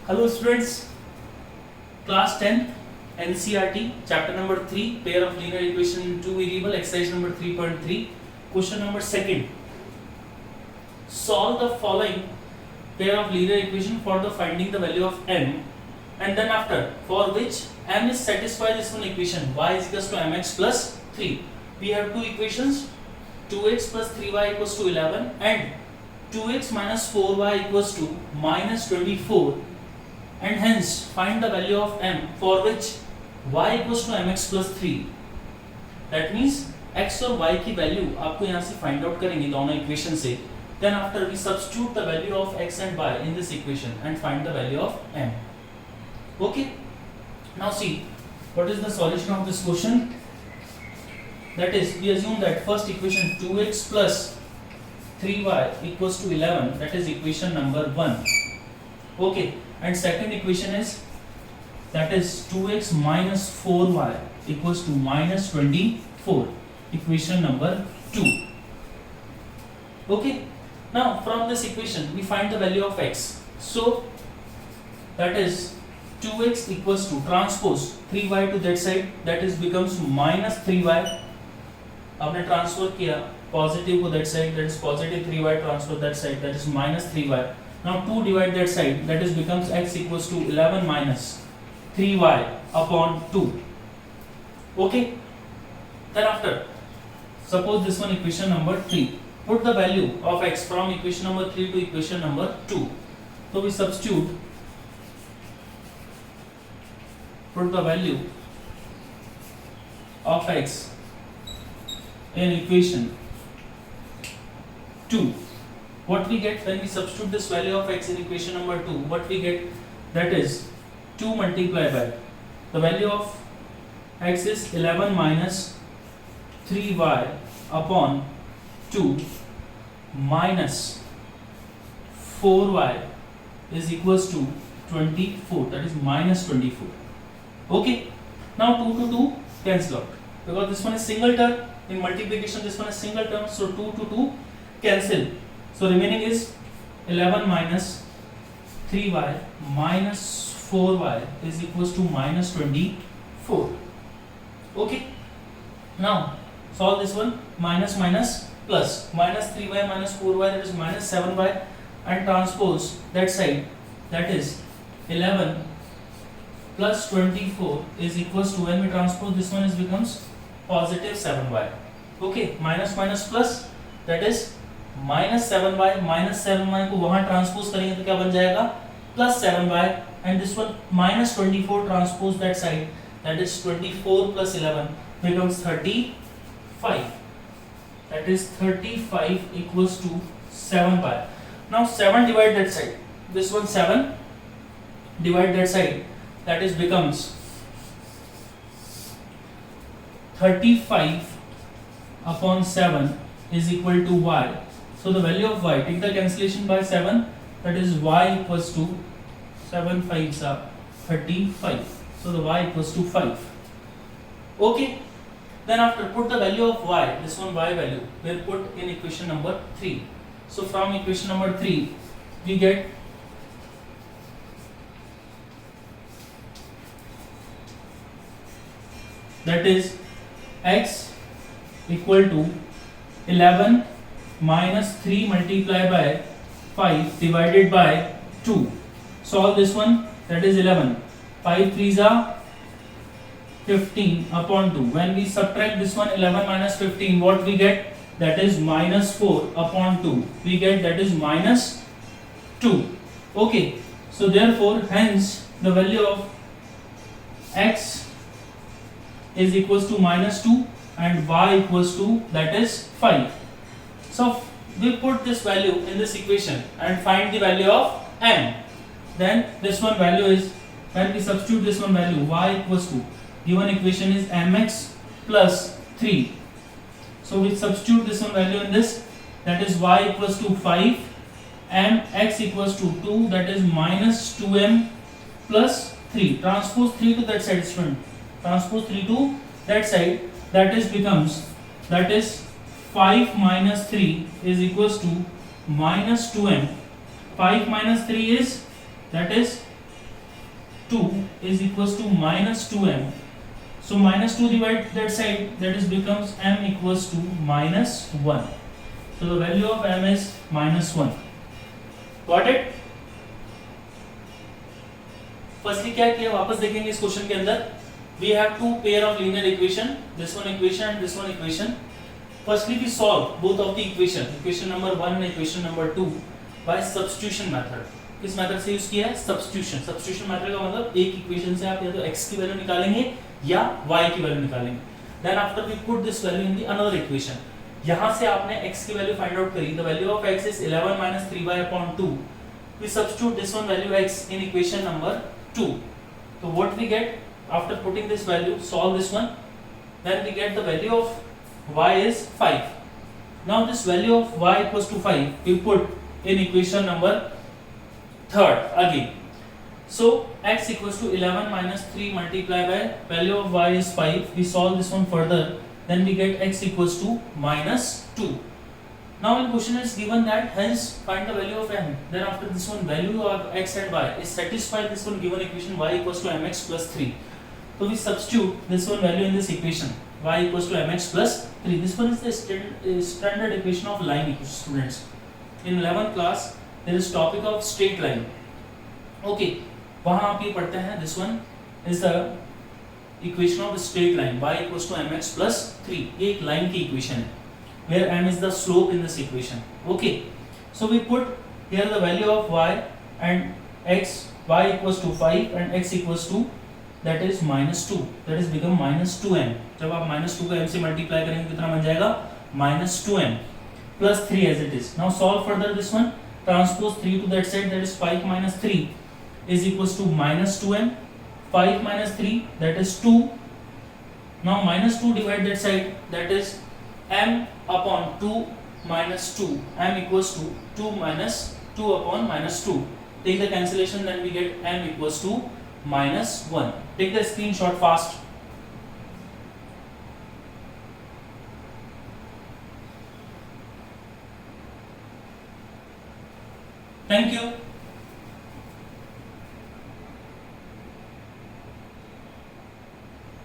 Hello students, class 10 NCERT chapter number 3 pair of linear equation in two variable exercise number 3.3 question number 2nd. Solve the following pair of linear equation for the finding the value of m, and then after for which m is satisfied this one equation y is equals to mx plus 3. We have two equations, 2x plus 3y equals to 11 and 2x minus 4y equals to minus 24, and hence find the value of m for which y equals to mx plus 3. That means x और y की value आपको यहाँ से find out करेंगे दोनों equation से. Then after we substitute the value of x and y in this equation and find the value of m. Okay. Now see what is the solution of this question. That is, we assume that first equation 2x plus 3y equals to 11, that is equation number 1. Okay. And second equation is, that is 2x minus 4y equals to minus 24, equation number 2. Okay. Now from this equation we find the value of x. So that is 2x equals to transpose 3y to that side, that is becomes minus 3y. आपने transfer किया positive को that side, that is positive 3y transfer that side, that is minus 3y. Now 2 divide that side, that is becomes x equals to 11 minus 3y upon 2. Okay. Then after, suppose this one equation number 3. Put the value of x from equation number 3 to equation number 2. So we substitute, put the value of x in equation 2. What we get when we substitute this value of x in equation number 2, what we get, that is 2 multiplied by the value of x is 11 minus 3y upon 2 minus 4y is equals to 24, that is minus 24. Okay. Now 2 to 2 cancel out because this one is single term. In multiplication this one is single term, so 2 to 2 cancel. So remaining is 11 minus 3y minus 4y is equals to minus 24. Okay. Now solve this one. Minus minus plus, minus 3y minus 4y, that is minus 7y, and transpose that side, that is 11 plus 24 is equals to, when we transpose this one, is becomes positive 7y. Okay. Minus minus plus, that is minus 7y, minus 7y को वहाँ transpose करेंगे तो क्या बन जाएगा plus 7y, and this one minus 24 transpose that side, that is 24 plus 11 becomes 35, that is 35 equals to 7y. Now 7 divide that side, this one 7 divide that side, that is becomes 35 upon 7 is equal to y. So the value of y, take the cancellation by 7, that is y equals to 7 5s are 35. So the y equals to 5. Okay. Then after, put the value of y, this one y value, we'll put in equation number 3. So from equation number 3 we get that is x equal to 11 minus 3 multiplied by 5 divided by 2. Solve this one, that is 11. 5 3s are 15 upon 2. When we subtract this one, 11 minus 15, what we get? That is minus 4 upon 2. We get that is minus 2. Okay. So therefore, hence the value of x is equals to minus 2 and y equals to, that is 5. So we put this value in this equation and find the value of m. Then this one value is, when we substitute this one value, y equals to, given equation is mx plus 3. So we substitute this one value in this, that is y equals to 5, mx equals to 2, that is minus 2m plus 3. Transpose 3 to that side, student. Transpose 3 to that side, that is becomes, that is 5 minus 3 is equals to minus 2m. 5 minus 3 is, that is 2 is equals to minus 2m. So minus 2 divide that side, that is becomes m equals to minus 1. So the value of m is minus 1. Got it? Firstly क्या किया वापस देखेंगे इस question के अंदर. We have two pair of linear equation, this one equation and this one equation. Firstly we solve both of the equation number 1 and equation number 2 by substitution method. किस method से use किया है? Substitution method का मतलब एक equation से आप या तो x की वैल्यू निकालेंगे या y की वैल्यू निकालेंगे. Then after we put this value in the another equation. यहां से आपने x की वैल्यू फाइंड आउट करी. The value of x is 11 3y/2. We substitute this one value x in equation number 2. So what we get after putting this value, solve this one, then we get the value of y is 5. Now this value of y equals to 5 we put in equation number 3rd again. So x equals to 11 minus 3 multiplied by value of y is 5. We solve this one further, then we get x equals to minus 2. Now in question is given that hence find the value of m. Then after this one value of x and y is satisfied this one given equation y equals to mx plus 3. So we substitute this one value in this equation y equals to mx plus 3. This one is the standard equation of line equation, students. In 11th class there is topic of straight line. Okay, वहाँ आप ये पढ़ते हैं this one is the equation of straight line y equals to mx plus 3. ये एक line की equation है where m is the slope in this equation. Okay, so we put here the value of y and x, y equals to 5 and x equals to that is minus 2, that is become minus 2m. जब आप minus 2 को m से multiply करेंगे कितना बन जाएगा? minus 2m plus 3 as it is. Now solve further this one, transpose 3 to that side, that is 5 minus 3 is equals to minus 2m. 5 minus 3 that is 2. Now minus 2 divide that side, that is m upon 2 minus 2. m equals to 2 minus 2 upon minus 2. Take the cancellation, then we get m equals to minus 1. Take the screenshot fast. Thank you.